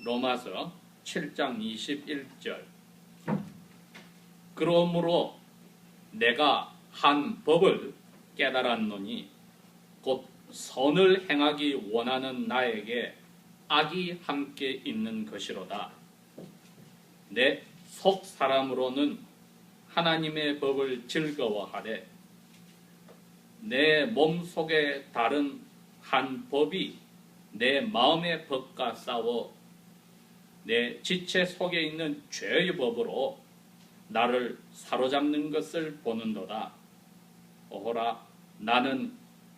로마서 7장 21절. 그러므로 내가 한 법을 깨달았노니 곧 선을 행하기 원하는 나에게 악이 함께 있는 것이로다. 내 속 사람으로는 하나님의 법을 즐거워하되 내 몸속에 다른 한 법이 내 마음의 법과 싸워 내 지체 속에 있는 죄의 법으로 나를 사로잡는 것을 보는도다. 오호라, 나는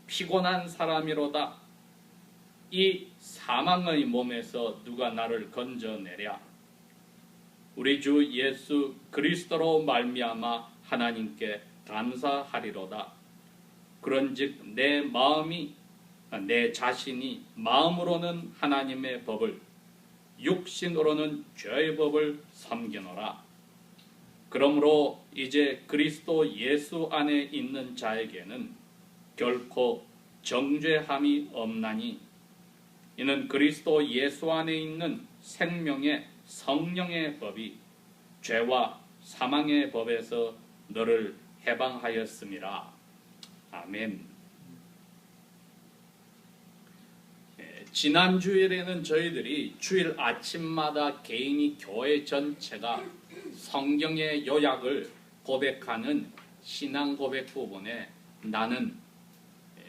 피곤한 사람이로다. 이 사망의 몸에서 누가 나를 건져내랴. 우리 주 예수 그리스도로 말미암아 하나님께 감사하리로다. 그런즉 내 자신이 마음으로는 하나님의 법을, 육신으로는 죄의 법을 섬기노라. 그러므로 이제 그리스도 예수 안에 있는 자에게는 결코 정죄함이 없나니, 이는 그리스도 예수 안에 있는 생명의 성령의 법이 죄와 사망의 법에서 너를 해방하였음이라. 아멘. 지난 주일에는 저희들이 주일 아침마다 개인이 교회 전체가 성경의 요약을 고백하는 신앙 고백 부분에 나는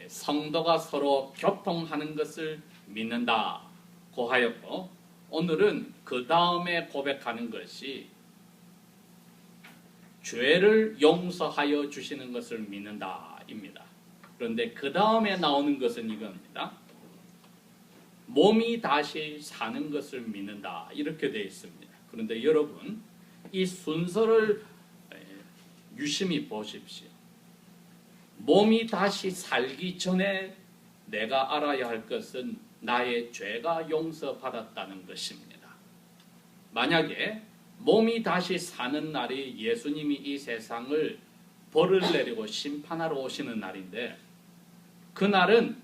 성도가 서로 교통하는 것을 믿는다고 하였고, 오늘은 그 다음에 고백하는 것이 죄를 용서하여 주시는 것을 믿는다입니다. 그런데 그 다음에 나오는 것은 이겁니다. 몸이 다시 사는 것을 믿는다, 이렇게 되어 있습니다. 그런데 여러분, 이 순서를 유심히 보십시오. 몸이 다시 살기 전에 내가 알아야 할 것은 나의 죄가 용서받았다는 것입니다. 만약에 몸이 다시 사는 날이 예수님이 이 세상을 벌을 내리고 심판하러 오시는 날인데, 그날은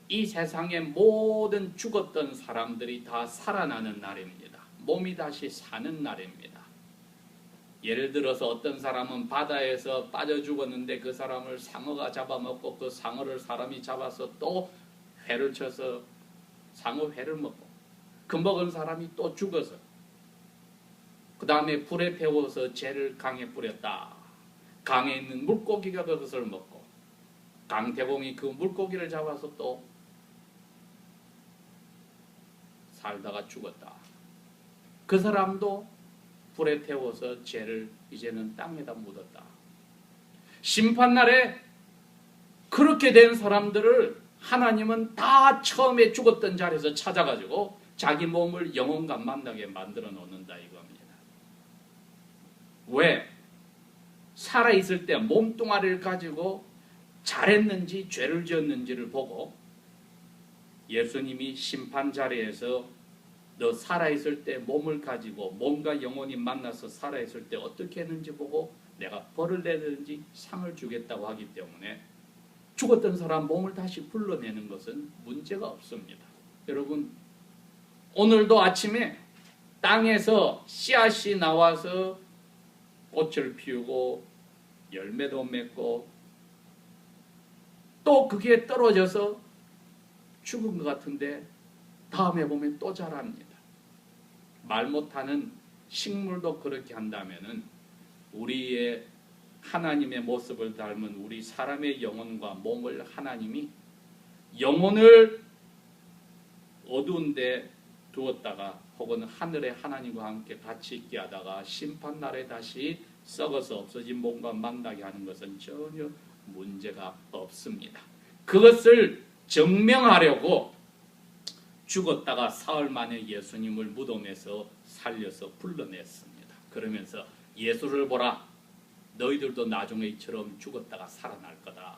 이 세상의 모든 죽었던 사람들이 다 살아나는 날입니다. 몸이 다시 사는 날입니다. 예를 들어서 어떤 사람은 바다에서 빠져 죽었는데 그 사람을 상어가 잡아먹고 그 상어를 사람이 잡아서 또 회를 쳐서 상어 회를 먹고, 그 먹은 사람이 또 죽어서 그 다음에 불에 태워서 죄를 강에 뿌렸다. 강에 있는 물고기가 그것을 먹고 강태공이 그 물고기를 잡아서 또 살다가 죽었다. 그 사람도 불에 태워서 죄를 이제는 땅에다 묻었다. 심판날에 그렇게 된 사람들을 하나님은 다 처음에 죽었던 자리에서 찾아가지고 자기 몸을 영혼과 만나게 만들어 놓는다 이겁니다. 왜? 살아있을 때 몸뚱아리를 가지고 잘했는지 죄를 지었는지를 보고, 예수님이 심판 자리에서 너 살아있을 때 몸을 가지고 몸과 영혼이 만나서 살아있을 때 어떻게 했는지 보고 내가 벌을 내든지 상을 주겠다고 하기 때문에 죽었던 사람 몸을 다시 불러내는 것은 문제가 없습니다. 여러분, 오늘도 아침에 땅에서 씨앗이 나와서 꽃을 피우고 열매도 맺고 또 그게 떨어져서 죽은 것 같은데 다음에 보면 또 자랍니다. 말 못하는 식물도 그렇게 한다면은 우리의 하나님의 모습을 닮은 우리 사람의 영혼과 몸을 하나님이 영혼을 어두운 데 두었다가 혹은 하늘에 하나님과 함께 같이 있게 하다가 심판날에 다시 썩어서 없어진 몸과 만나게 하는 것은 전혀 문제가 없습니다. 그것을 증명하려고 죽었다가 사흘 만에 예수님을 무덤에서 살려서 불러냈습니다. 그러면서 예수를 보라, 너희들도 나중에 이처럼 죽었다가 살아날 거다.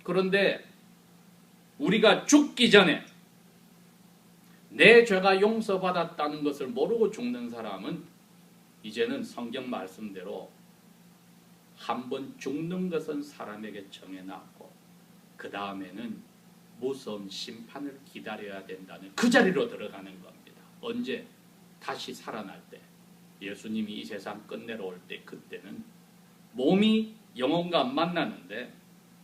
그런데 우리가 죽기 전에 내 죄가 용서받았다는 것을 모르고 죽는 사람은 이제는 성경 말씀대로 한 번 죽는 것은 사람에게 정해놨고 그 다음에는 무서운 심판을 기다려야 된다는 그 자리로 들어가는 겁니다. 언제? 다시 살아날 때, 예수님이 이 세상 끝내러 올 때, 그때는 몸이 영혼과 만나는데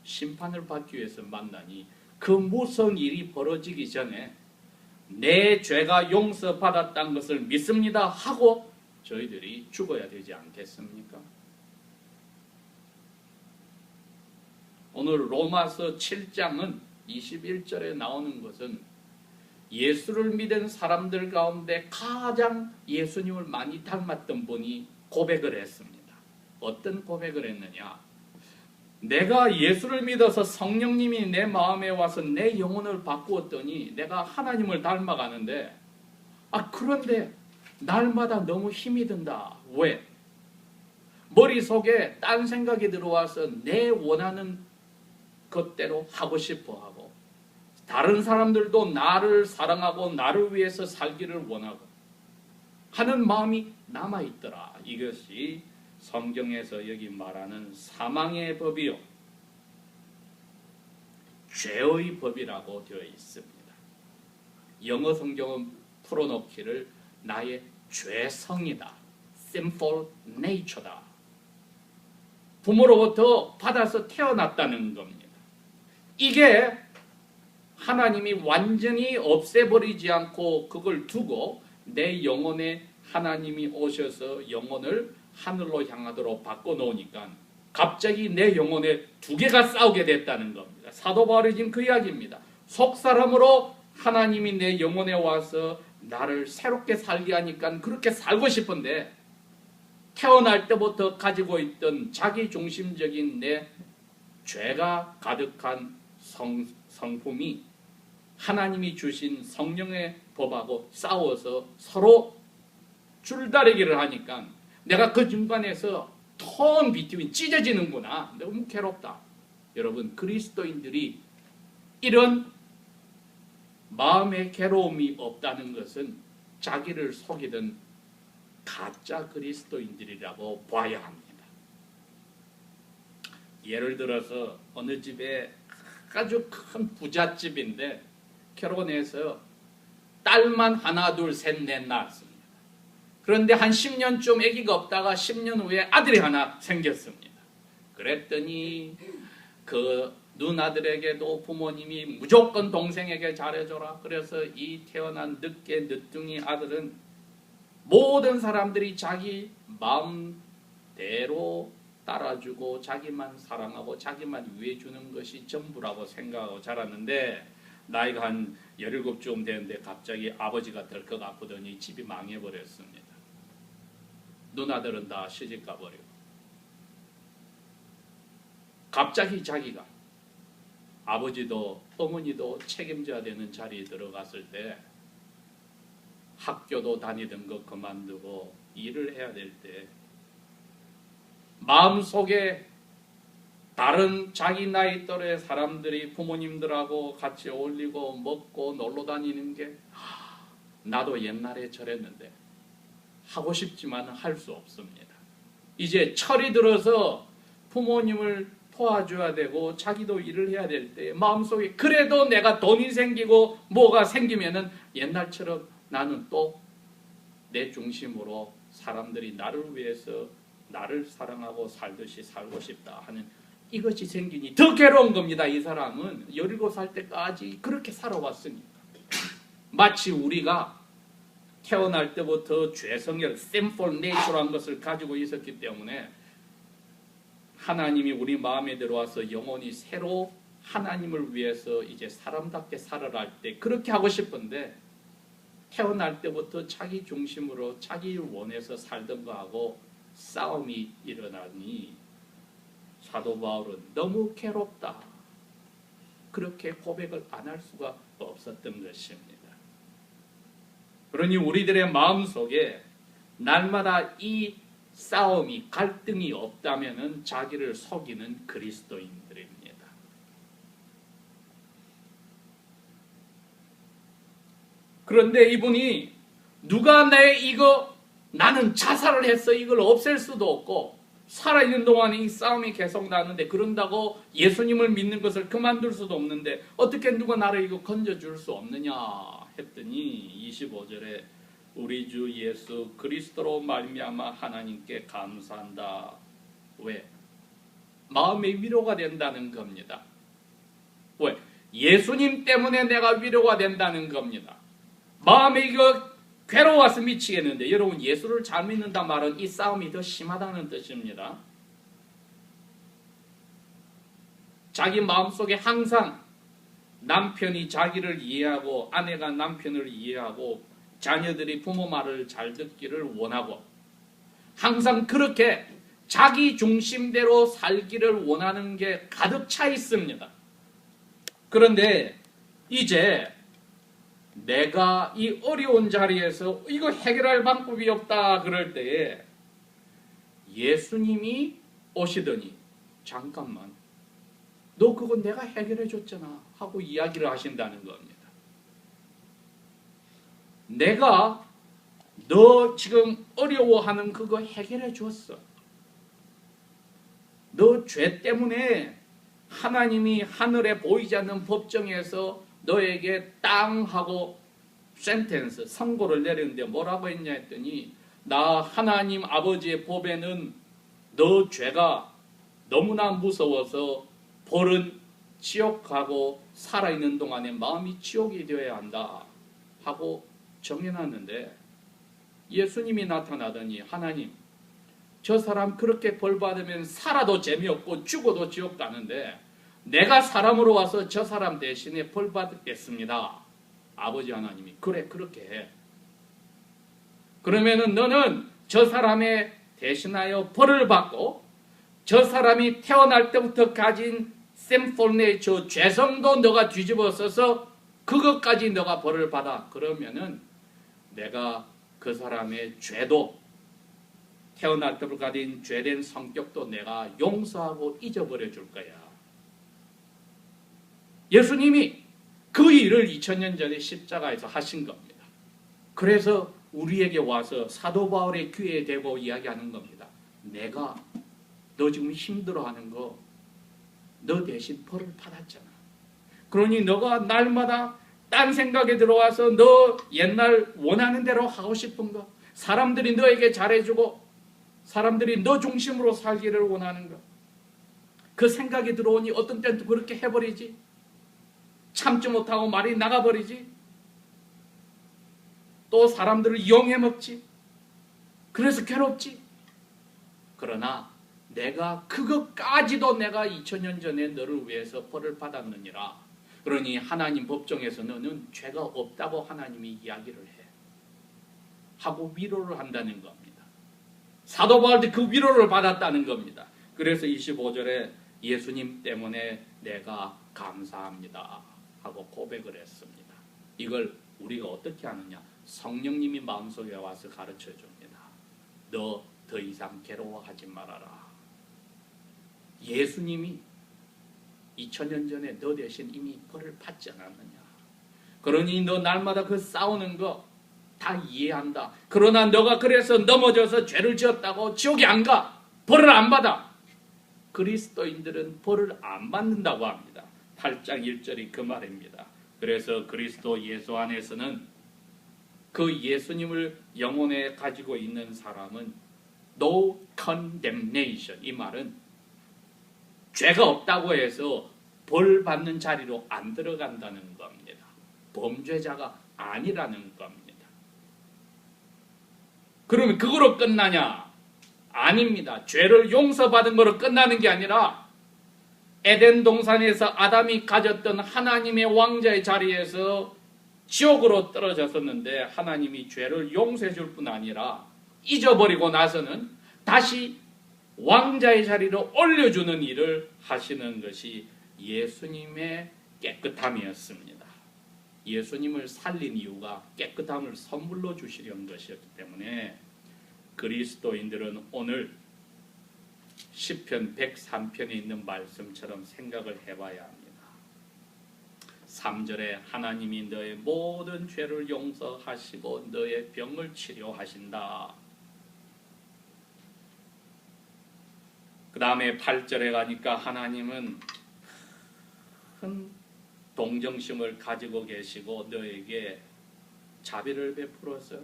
심판을 받기 위해서 만나니 그 무서운 일이 벌어지기 전에 내 죄가 용서받았다는 것을 믿습니다 하고 저희들이 죽어야 되지 않겠습니까? 오늘 로마서 7장은 21절에 나오는 것은 예수를 믿은 사람들 가운데 가장 예수님을 많이 닮았던 분이 고백을 했습니다. 어떤 고백을 했느냐? 내가 예수를 믿어서 성령님이 내 마음에 와서 내 영혼을 바꾸었더니 내가 하나님을 닮아가는데 그런데 날마다 너무 힘이 든다. 왜? 머릿속에 딴 생각이 들어와서 내 원하는 것대로 하고 싶어 하고 다른 사람들도 나를 사랑하고 나를 위해서 살기를 원하고 하는 마음이 남아있더라. 이것이 성경에서 여기 말하는 사망의 법이요 죄의 법이라고 되어 있습니다. 영어 성경은 풀어놓기를 나의 죄성이다. sinful nature다. 부모로부터 받아서 태어났다는 겁니다. 이게 하나님이 완전히 없애버리지 않고 그걸 두고 내 영혼에 하나님이 오셔서 영혼을 하늘로 향하도록 바꿔놓으니까 갑자기 내 영혼에 두 개가 싸우게 됐다는 겁니다. 사도 바울이 지금 그 이야기입니다. 속사람으로 하나님이 내 영혼에 와서 나를 새롭게 살게 하니까 그렇게 살고 싶은데 태어날 때부터 가지고 있던 자기중심적인 내 죄가 가득한 성품이 하나님이 주신 성령의 법하고 싸워서 서로 줄다리기를 하니까 내가 그 중간에서 텅 비트윈 찢어지는구나. 너무 괴롭다. 여러분, 그리스도인들이 이런 마음의 괴로움이 없다는 것은 자기를 속이던 가짜 그리스도인들이라고 봐야 합니다. 예를 들어서 어느 집에 아주 큰 부잣집인데 결혼해서 딸만 하나 둘 셋 넷 낳았습니다. 그런데 한 10년쯤 아기가 없다가 10년 후에 아들이 하나 생겼습니다. 그랬더니 그 누나들에게도 부모님이 무조건 동생에게 잘해줘라. 그래서 이 태어난 늦둥이 아들은 모든 사람들이 자기 마음대로 따라주고 자기만 사랑하고 자기만 위해주는 것이 전부라고 생각하고 자랐는데 나이가 한 17쯤 되는데 갑자기 아버지가 덜컥 아프더니 집이 망해버렸습니다. 누나들은 다 시집 가버리고 갑자기 자기가 아버지도 어머니도 책임져야 되는 자리에 들어갔을 때 학교도 다니던 거 그만두고 일을 해야 될 때 마음속에 다른 자기 나이 또래 사람들이 부모님들하고 같이 어울리고 먹고 놀러 다니는 게 나도 옛날에 저랬는데 하고 싶지만 할 수 없습니다. 이제 철이 들어서 부모님을 도와줘야 되고 자기도 일을 해야 될 때 마음속에 그래도 내가 돈이 생기고 뭐가 생기면은 옛날처럼 나는 또 내 중심으로 사람들이 나를 위해서 나를 사랑하고 살듯이 살고 싶다 하는 이것이 생기니 더 괴로운 겁니다. 이 사람은 17살 때까지 그렇게 살아왔으니까. 마치 우리가 태어날 때부터 죄성을 sinful nature한 것을 가지고 있었기 때문에 하나님이 우리 마음에 들어와서 영혼이 새로 하나님을 위해서 이제 사람답게 살아라 할 때 그렇게 하고 싶은데 태어날 때부터 자기 중심으로 자기 원해서 살던 거하고 싸움이 일어나니 사도 바울은 너무 괴롭다. 그렇게 고백을 안 할 수가 없었던 것입니다. 그러니 우리들의 마음속에 날마다 이 싸움이 갈등이 없다면 자기를 속이는 그리스도인들입니다. 그런데 이분이 누가 나는 자살을 했어 이걸 없앨 수도 없고 살아있는 동안에 이 싸움이 계속 나는데 그런다고 예수님을 믿는 것을 그만둘 수도 없는데 어떻게 누가 나를 이거 건져줄 수 없느냐 했더니 25절에 우리 주 예수 그리스도로 말미암아 하나님께 감사한다. 왜? 마음의 위로가 된다는 겁니다. 왜? 예수님 때문에 내가 위로가 된다는 겁니다. 마음이 괴로워서 미치겠는데, 여러분 예수를 잘 믿는다 말은 이 싸움이 더 심하다는 뜻입니다. 자기 마음속에 항상 남편이 자기를 이해하고 아내가 남편을 이해하고 자녀들이 부모 말을 잘 듣기를 원하고 항상 그렇게 자기 중심대로 살기를 원하는 게 가득 차 있습니다. 그런데 이제 내가 이 어려운 자리에서 이거 해결할 방법이 없다 그럴 때에 예수님이 오시더니 잠깐만, 너 그거 내가 해결해 줬잖아 하고 이야기를 하신다는 겁니다. 내가 너 지금 어려워하는 그거 해결해 줬어. 너 죄 때문에 하나님이 하늘에 보이지 않는 법정에서 너에게 땅 하고 센텐스, 선고를 내렸는데 뭐라고 했냐 했더니, 나 하나님 아버지의 법에는 너 죄가 너무나 무서워서 벌은 지옥 가고 살아있는 동안에 마음이 지옥이 되어야 한다 하고 정해놨는데, 예수님이 나타나더니 하나님, 저 사람 그렇게 벌 받으면 살아도 재미없고 죽어도 지옥 가는데 내가 사람으로 와서 저 사람 대신에 벌 받겠습니다. 아버지 하나님이 그래 그렇게 해. 그러면은 너는 저 사람의 대신하여 벌을 받고 저 사람이 태어날 때부터 가진 sinful nature, 죄성도 너가 뒤집어 써서 그것까지 너가 벌을 받아. 그러면은 내가 그 사람의 죄도, 태어날 때부터 가진 죄된 성격도 내가 용서하고 잊어버려 줄 거야. 예수님이 그 일을 2000년 전에 십자가에서 하신 겁니다. 그래서 우리에게 와서 사도 바울의 귀에 대고 이야기하는 겁니다. 내가 너 지금 힘들어하는 거 너 대신 벌을 받았잖아. 그러니 너가 날마다 딴 생각에 들어와서 너 옛날 원하는 대로 하고 싶은 거, 사람들이 너에게 잘해주고 사람들이 너 중심으로 살기를 원하는 거, 그 생각이 들어오니 어떤 때는 또 그렇게 해버리지. 참지 못하고 말이 나가버리지. 또 사람들을 이용해 먹지. 그래서 괴롭지. 그러나 내가 그것까지도 내가 2000년 전에 너를 위해서 벌을 받았느니라. 그러니 하나님 법정에서 너는 죄가 없다고 하나님이 이야기를 해. 하고 위로를 한다는 겁니다. 사도 바울도 그 위로를 받았다는 겁니다. 그래서 25절에 예수님 때문에 내가 감사합니다 하고 고백을 했습니다. 이걸 우리가 어떻게 하느냐? 성령님이 마음속에 와서 가르쳐 줍니다. 너 더 이상 괴로워하지 말아라. 예수님이 2000년 전에 너 대신 이미 벌을 받지 않았느냐. 그러니 너 날마다 그 싸우는 거 다 이해한다. 그러나 너가 그래서 넘어져서 죄를 지었다고 지옥에 안 가. 벌을 안 받아. 그리스도인들은 벌을 안 받는다고 합니다. 8장 1절이 그 말입니다. 그래서 그리스도 예수 안에서는 그 예수님을 영혼에 가지고 있는 사람은 no condemnation, 이 말은 죄가 없다고 해서 벌 받는 자리로 안 들어간다는 겁니다. 범죄자가 아니라는 겁니다. 그러면 그거로 끝나냐? 아닙니다. 죄를 용서받은 거로 끝나는 게 아니라 에덴 동산에서 아담이 가졌던 하나님의 왕자의 자리에서 지옥으로 떨어졌었는데 하나님이 죄를 용서해 줄 뿐 아니라 잊어버리고 나서는 다시 왕자의 자리로 올려주는 일을 하시는 것이 예수님의 깨끗함이었습니다. 예수님을 살린 이유가 깨끗함을 선물로 주시려는 것이었기 때문에 그리스도인들은 오늘 시편 103편에 있는 말씀처럼 생각을 해봐야 합니다. 3절에 하나님이 너의 모든 죄를 용서하시고 너의 병을 치료하신다. 그 다음에 8절에 가니까 하나님은 큰 동정심을 가지고 계시고 너에게 자비를 베풀어서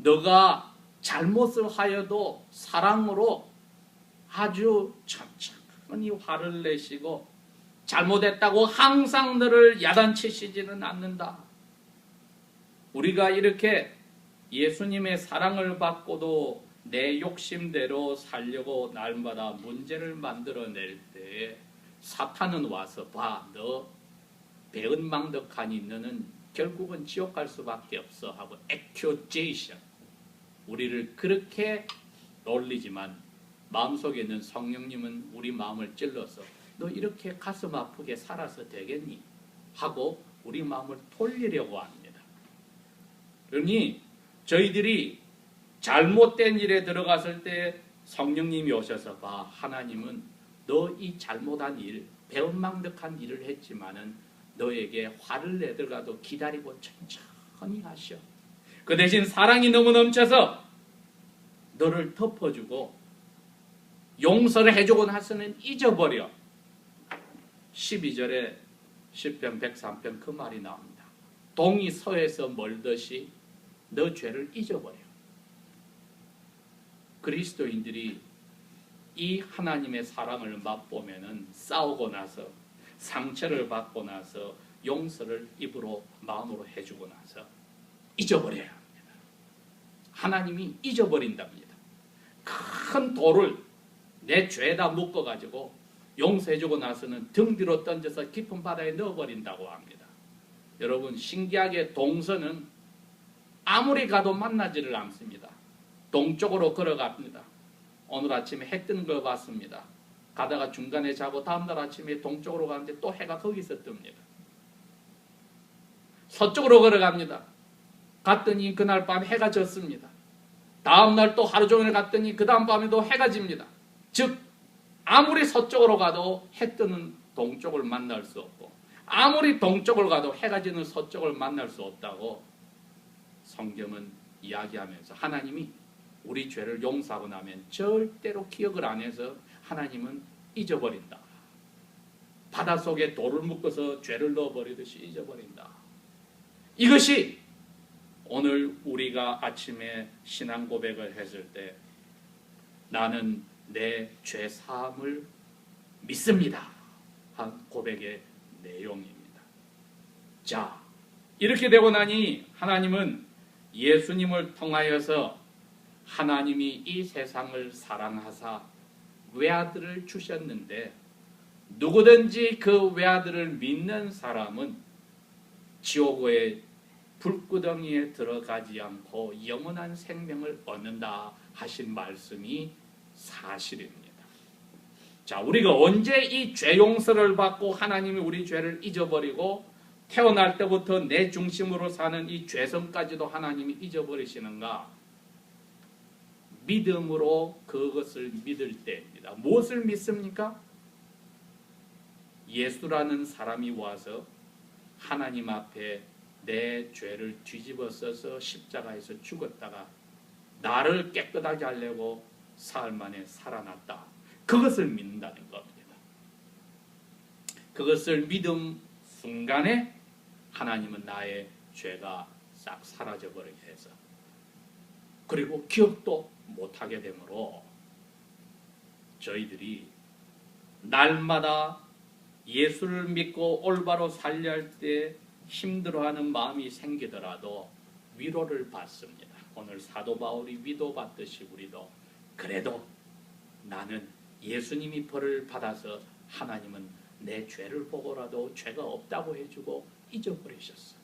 너가 잘못을 하여도 사랑으로 아주 천천히 화를 내시고 잘못했다고 항상 너를 야단치시지는 않는다. 우리가 이렇게 예수님의 사랑을 받고도 내 욕심대로 살려고 날마다 문제를 만들어낼 때 사탄은 와서 봐, 너 배은망덕하니 너는 결국은 지옥 갈 수밖에 없어 하고 액큐제이션, 우리를 그렇게 놀리지만 마음속에 있는 성령님은 우리 마음을 찔러서 너 이렇게 가슴 아프게 살아서 되겠니? 하고 우리 마음을 돌리려고 합니다. 그러니 저희들이 잘못된 일에 들어갔을 때 성령님이 오셔서 봐, 하나님은 너 이 잘못한 일, 배은망덕한 일을 했지만은 너에게 화를 내더라도 기다리고 천천히 하셔. 그 대신 사랑이 너무 넘쳐서 너를 덮어주고 용서를 해주고 나서는 잊어버려. 12절에 시편 103편 그 말이 나옵니다. 동이 서에서 멀듯이 너 죄를 잊어버려. 그리스도인들이 이 하나님의 사랑을 맛보면은 싸우고 나서 상처를 받고 나서 용서를 입으로 마음으로 해주고 나서 잊어버려야 합니다. 하나님이 잊어버린답니다. 큰 돌을 내 죄에다 묶어가지고 용서해주고 나서는 등 뒤로 던져서 깊은 바다에 넣어버린다고 합니다. 여러분, 신기하게 동서는 아무리 가도 만나지를 않습니다. 동쪽으로 걸어갑니다. 오늘 아침에 해 뜨는 걸 봤습니다. 가다가 중간에 자고 다음날 아침에 동쪽으로 가는데 또 해가 거기서 뜹니다. 서쪽으로 걸어갑니다. 갔더니 그날 밤 해가 졌습니다. 다음날 또 하루 종일 갔더니 그 다음 밤에도 해가 집니다. 즉 아무리 서쪽으로 가도 해 뜨는 동쪽을 만날 수 없고 아무리 동쪽을 가도 해가 지는 서쪽을 만날 수 없다고 성경은 이야기하면서 하나님이 우리 죄를 용서하고 나면 절대로 기억을 안 해서 하나님은 잊어버린다. 바닷속에 돌을 묶어서 죄를 넣어버리듯이 잊어버린다. 이것이 오늘 우리가 아침에 신앙 고백을 했을 때 나는 내 죄 사함을 믿습니다 한 고백의 내용입니다. 자, 이렇게 되고 나니 하나님은 예수님을 통하여서 하나님이 이 세상을 사랑하사 외아들을 주셨는데 누구든지 그 외아들을 믿는 사람은 지옥의 불구덩이에 들어가지 않고 영원한 생명을 얻는다 하신 말씀이 사실입니다. 자, 우리가 언제 이 죄 용서를 받고 하나님이 우리 죄를 잊어버리고 태어날 때부터 내 중심으로 사는 이 죄성까지도 하나님이 잊어버리시는가? 믿음으로 그것을 믿을 때입니다. 무엇을 믿습니까? 예수라는 사람이 와서 하나님 앞에 내 죄를 뒤집어 써서 십자가에서 죽었다가 나를 깨끗하게 하려고 사흘 만에 살아났다. 그것을 믿는다는 겁니다. 그것을 믿음 순간에 하나님은 나의 죄가 싹 사라져버리게 해서 그리고 기억도 못하게 되므로 저희들이 날마다 예수를 믿고 올바로 살려 할 때 힘들어하는 마음이 생기더라도 위로를 받습니다. 오늘 사도 바울이 위로받듯이 우리도 그래도 나는 예수님이 벌을 받아서 하나님은 내 죄를 보고라도 죄가 없다고 해주고 잊어버리셨어.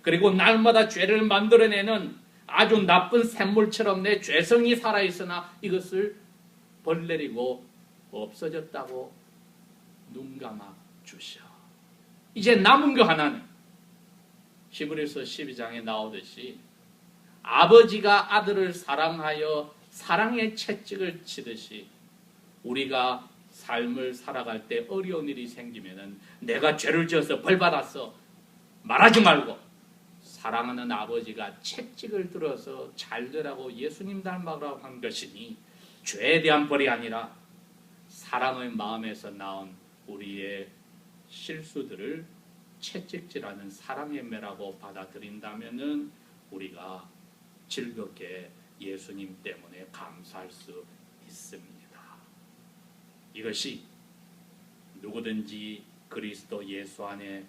그리고 날마다 죄를 만들어내는 아주 나쁜 샘물처럼 내 죄성이 살아있으나 이것을 벌내리고 없어졌다고 눈 감아 주셔. 이제 남은 거 하나는 히브리서 12장에 나오듯이 아버지가 아들을 사랑하여 사랑의 채찍을 치듯이 우리가 삶을 살아갈 때 어려운 일이 생기면은 내가 죄를 지어서 벌 받았어 말하지 말고 사랑하는 아버지가 채찍을 들어서 잘 되라고 예수님 닮아라고 한 것이니 죄에 대한 벌이 아니라 사랑의 마음에서 나온 우리의 실수들을 채찍질하는 사랑의 매라고 받아들인다면은 우리가 즐겁게 예수님 때문에 감사할 수 있습니다. 이것이 누구든지 그리스도 예수 안에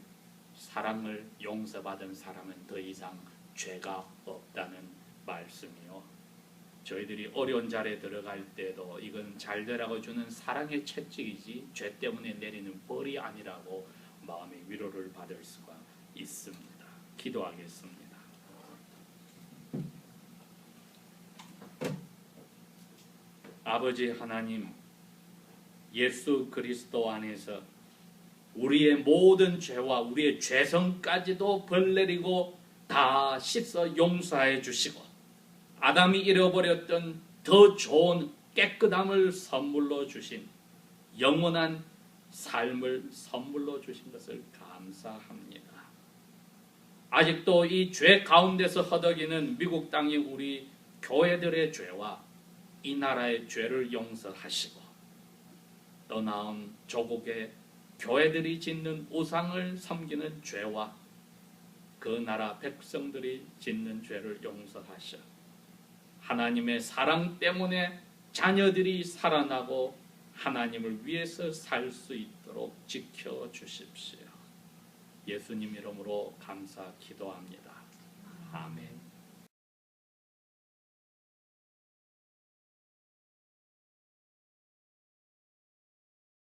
사랑을 용서받은 사람은 더 이상 죄가 없다는 말씀이요. 저희들이 어려운 자리에 들어갈 때도 이건 잘 되라고 주는 사랑의 채찍이지 죄 때문에 내리는 벌이 아니라고 마음의 위로를 받을 수가 있습니다. 기도하겠습니다. 아버지 하나님, 예수 그리스도 안에서 우리의 모든 죄와 우리의 죄성까지도 벌 내리고 다 씻어 용서해 주시고 아담이 잃어버렸던 더 좋은 깨끗함을 선물로 주신 영원한 삶을 선물로 주신 것을 감사합니다. 아직도 이 죄 가운데서 허덕이는 미국 땅의 우리 교회들의 죄와 이 나라의 죄를 용서하시고 또 나은 조국의 교회들이 짓는 우상을 섬기는 죄와 그 나라 백성들이 짓는 죄를 용서하셔 하나님의 사랑 때문에 자녀들이 살아나고 하나님을 위해서 살 수 있도록 지켜주십시오. 예수님 이름으로 감사 기도합니다. 아멘.